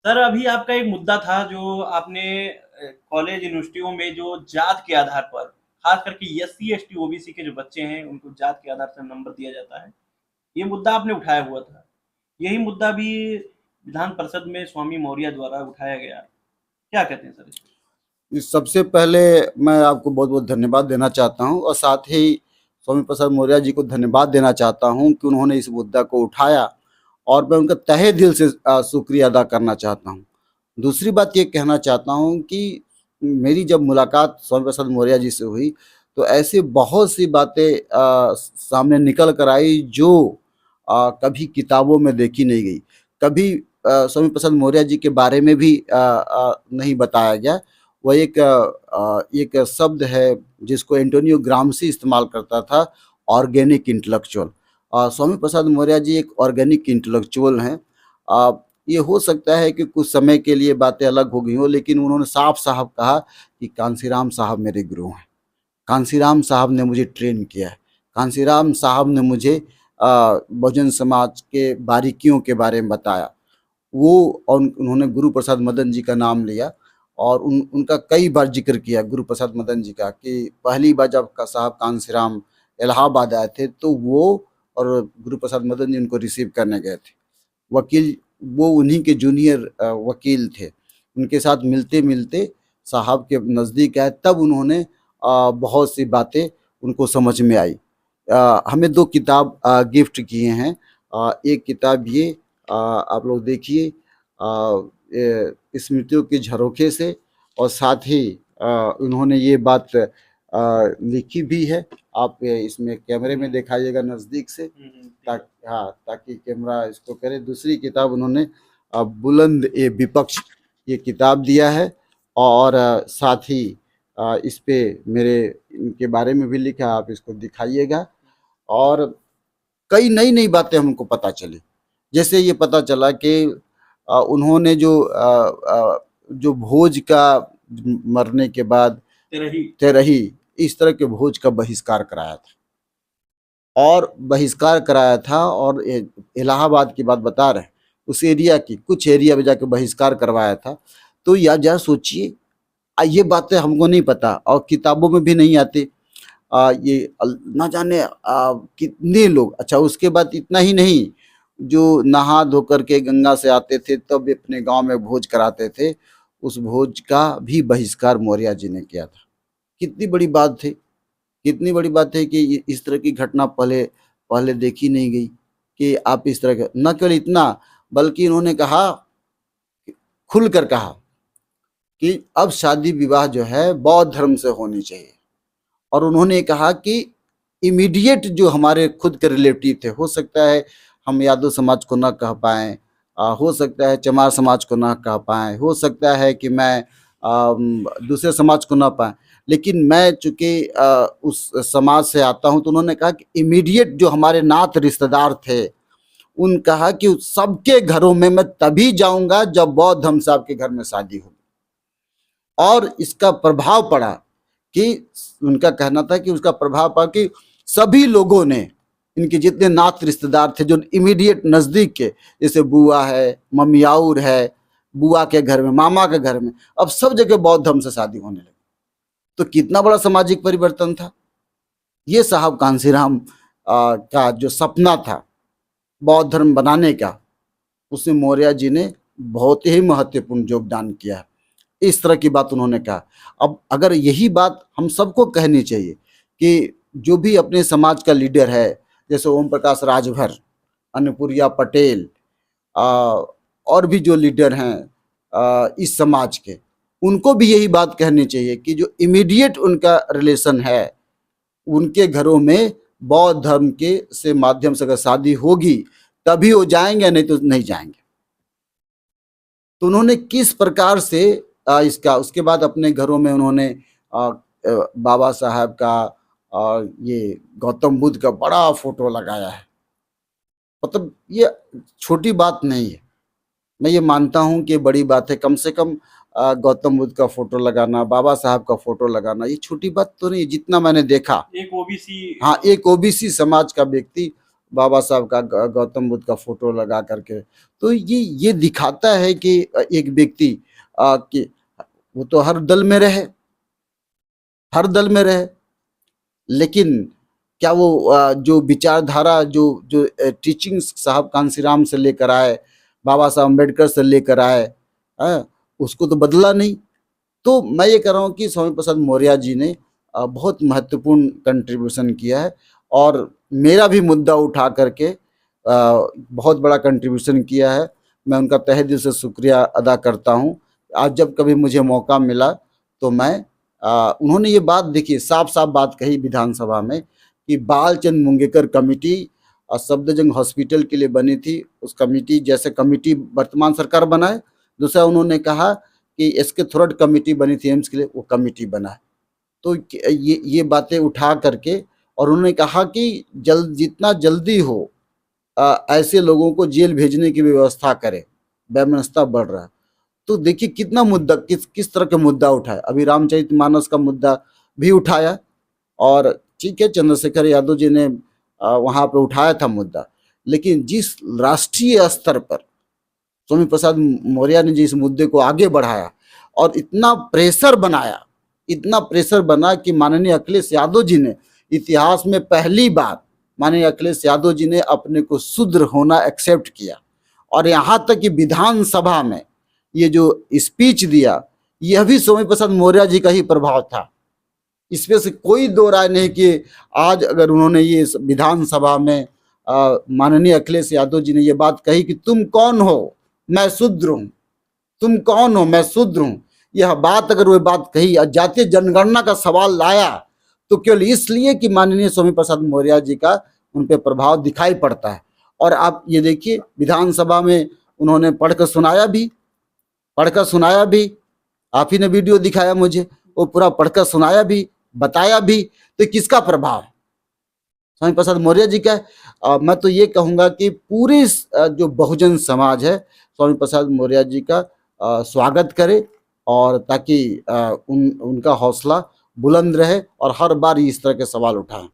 Sir अभी आपका एक मुद्दा था जो आपने कॉलेज यूनिवर्सिटियों में जो जात के आधार पर खास करके एससी एसटी ओबीसी के जो बच्चे हैं उनको जात के आधार से नंबर दिया जाता है, ये मुद्दा आपने उठाया हुआ था। यही मुद्दा भी विधान परिषद में स्वामी मौर्य द्वारा उठाया गया। क्या कहते हैं सर इस पे? इस सबसे पहले मैं आपको बहुत बहुत धन्यवाद देना चाहता हूं और साथ ही स्वामी प्रसाद मौर्य जी को धन्यवाद देना चाहता हूं कि उन्होंने इस मुद्दा को उठाया और मैं उनका तहे दिल से शुक्रिया अदा करना चाहता हूं। दूसरी बात ये कहना चाहता हूं कि मेरी जब मुलाकात स्वामी प्रसाद मौर्य जी से हुई तो ऐसी बहुत सी बातें सामने निकल कर आई जो कभी किताबों में देखी नहीं गई, कभी स्वामी प्रसाद मौर्य जी के बारे में भी नहीं बताया गया। वह एक शब्द है जिसको एंटोनियो ग्राम्सी इस्तेमाल करता था, ऑर्गेनिक इंटेलेक्चुअल। स्वामी प्रसाद मौर्य जी एक ऑर्गेनिक इंटेलेक्चुअल हैं। ये हो सकता है कि कुछ समय के लिए बातें अलग हो गई हों, लेकिन उन्होंने साफ साफ कहा कि कांसीराम साहब मेरे गुरु हैं, कांसीराम साहब ने मुझे ट्रेन किया है, कांसीराम साहब ने मुझे बहुजन समाज के बारीकियों के बारे में बताया। वो और उन्होंने गुरु प्रसाद मदन जी का नाम लिया और उनका कई बार जिक्र किया, गुरु प्रसाद मदन जी का, कि पहली बार जब का साहब कांसीराम इलाहाबाद आए थे तो वो और गुरु प्रसाद मदन जी उनको रिसीव करने गए थे। वकील वो उन्हीं के जूनियर वकील थे। उनके साथ मिलते मिलते साहब के नज़दीक आए, तब उन्होंने बहुत सी बातें उनको समझ में आई। हमें 2 किताब गिफ्ट किए हैं। एक किताब ये आप लोग देखिए, स्मृतियों के झरोखे से, और साथ ही उन्होंने ये बात लिखी भी है। आप इसमें कैमरे में दिखाइएगा नज़दीक से, ताकि हाँ, ताकि कैमरा इसको करे। दूसरी किताब उन्होंने बुलंद ए विपक्ष ये किताब दिया है, और साथ ही इस पे मेरे इनके बारे में भी लिखा है, आप इसको दिखाइएगा। और कई नई नई बातें हमको पता चली, जैसे ये पता चला कि उन्होंने जो भोज का मरने के बाद तेरही इस तरह के भोज का बहिष्कार कराया था, और इलाहाबाद की बात बता रहे हैं, उस एरिया की कुछ एरिया में जाके बहिष्कार करवाया था। तो या जरा सोचिए, ये बातें हमको नहीं पता और किताबों में भी नहीं आती। ये ना जाने कितने लोग, अच्छा उसके बाद इतना ही नहीं, जो नहा धो करके गंगा से आते थे तब अपने गांव में भोज कराते थे, उस भोज का भी बहिष्कार मौर्य जी ने किया था। कितनी बड़ी बात थी, कितनी बड़ी बात है कि इस तरह की घटना पहले पहले देखी नहीं गई कि आप इस तरह का, न केवल इतना बल्कि इन्होंने कहा, खुलकर कहा कि अब शादी विवाह जो है बौद्ध धर्म से होनी चाहिए। और उन्होंने कहा कि इमीडिएट जो हमारे खुद के रिलेटिव थे, हो सकता है हम यादव समाज को ना कह पाएँ, हो सकता है चमार समाज को ना कह पाएँ, हो सकता है कि मैं दूसरे समाज को ना पाएँ, लेकिन मैं चूँकि उस समाज से आता हूँ, तो उन्होंने कहा कि इमीडिएट जो हमारे नात रिश्तेदार थे, उन कहा कि सबके घरों में मैं तभी जाऊँगा जब बौद्ध धर्म से आपके घर में शादी होगी। और इसका प्रभाव पड़ा कि उनका कहना था कि उसका प्रभाव पड़ा कि सभी लोगों ने, इनके जितने नात रिश्तेदार थे जो इमीडिएट नज़दीक के, जैसे बुआ है, ममियाउर है, बुआ के घर में, मामा के घर में, अब सब जगह बौद्ध धर्म से शादी होने लगी। तो कितना बड़ा सामाजिक परिवर्तन था। ये साहब कांसीराम का जो सपना था बौद्ध धर्म बनाने का, उसमें मौर्य जी ने बहुत ही महत्वपूर्ण योगदान किया। इस तरह की बात उन्होंने कहा। अब अगर यही बात हम सबको कहनी चाहिए कि जो भी अपने समाज का लीडर है, जैसे ओम प्रकाश राजभर, अन्नपूर्या पटेल, और भी जो लीडर हैं इस समाज के, उनको भी यही बात कहनी चाहिए कि जो इमीडिएट उनका रिलेशन है, उनके घरों में बौद्ध धर्म के से माध्यम से अगर शादी होगी तभी वो जाएंगे, नहीं तो नहीं जाएंगे। तो उन्होंने किस प्रकार से इसका, उसके बाद अपने घरों में उन्होंने बाबा साहब का और ये गौतम बुद्ध का बड़ा फोटो लगाया है। मतलब ये छोटी बात नहीं है, मैं ये मानता हूँ कि बड़ी बात है। कम से कम गौतम बुद्ध का फोटो लगाना, बाबा साहब का फोटो लगाना, ये छोटी बात तो नहीं। जितना मैंने देखा, एक ओबीसी, हाँ, एक ओबीसी समाज का व्यक्ति बाबा साहब का गौतम बुद्ध का फोटो लगा करके। तो ये दिखाता है कि एक व्यक्ति कि वो तो हर दल में रहे, हर दल में रहे, लेकिन क्या वो जो विचारधारा जो जो टीचिंग साहब कांसीराम से लेकर आए, बाबा साहब अम्बेडकर से लेकर आए, उसको तो बदला नहीं। तो मैं ये कह रहा हूँ कि स्वामी प्रसाद मौर्य जी ने बहुत महत्वपूर्ण कंट्रीब्यूशन किया है, और मेरा भी मुद्दा उठा करके बहुत बड़ा कंट्रीब्यूशन किया है। मैं उनका तहे दिल से शुक्रिया अदा करता हूँ। आज जब कभी मुझे मौका मिला तो मैं उन्होंने ये बात देखिए साफ साफ बात कही विधानसभा में कि बालचंद मुंगेकर कमेटी सफदरजंग हॉस्पिटल के लिए बनी थी। उस कमेटी जैसे कमेटी वर्तमान सरकार बनाए, दूसरा उन्होंने कहा कि इसके थ्रोट कमेटी बनी थी एम्स के लिए, वो कमेटी बना है। तो ये बातें उठा करके, और उन्होंने कहा कि जितना जल्दी हो ऐसे लोगों को जेल भेजने की व्यवस्था करें, वैमनस्यता बढ़ रहा है। तो देखिए कितना मुद्दा, किस तरह का मुद्दा उठाया। अभी रामचरितमानस का मुद्दा भी उठाया, और ठीक है चंद्रशेखर यादव जी ने वहाँ पे उठाया था मुद्दा, लेकिन जिस राष्ट्रीय स्तर पर स्वामी प्रसाद मौर्य ने जिस मुद्दे को आगे बढ़ाया और इतना प्रेशर बनाया, इतना प्रेशर बना कि माननीय अखिलेश यादव जी ने इतिहास में पहली बार माननीय अखिलेश यादव जी ने अपने को शूद्र होना एक्सेप्ट किया। और यहाँ तक कि विधानसभा में ये जो स्पीच दिया, यह भी स्वामी प्रसाद मौर्य जी का ही प्रभाव था। इसमें से कोई दो राय नहीं कि आज अगर उन्होंने ये विधानसभा में माननीय अखिलेश यादव जी ने ये बात कही कि तुम कौन हो, मैं शूद्र हूँ, तुम कौन हो, मैं शूद्र हूँ, यह बात अगर वो बात कही और जातीय जनगणना का सवाल लाया, तो केवल इसलिए कि माननीय स्वामी प्रसाद मौर्य जी का उन पर प्रभाव दिखाई पड़ता है। और आप ये देखिए विधानसभा में उन्होंने पढ़कर सुनाया भी, आप ही ने वीडियो दिखाया मुझे, वो पूरा पढ़कर सुनाया भी, बताया भी। तो किसका प्रभाव? स्वामी प्रसाद मौर्य जी का। मैं तो ये कहूँगा कि पूरे जो बहुजन समाज है स्वामी प्रसाद मौर्य जी का स्वागत करे, और ताकि उनका हौसला बुलंद रहे और हर बार इस तरह के सवाल उठाएं।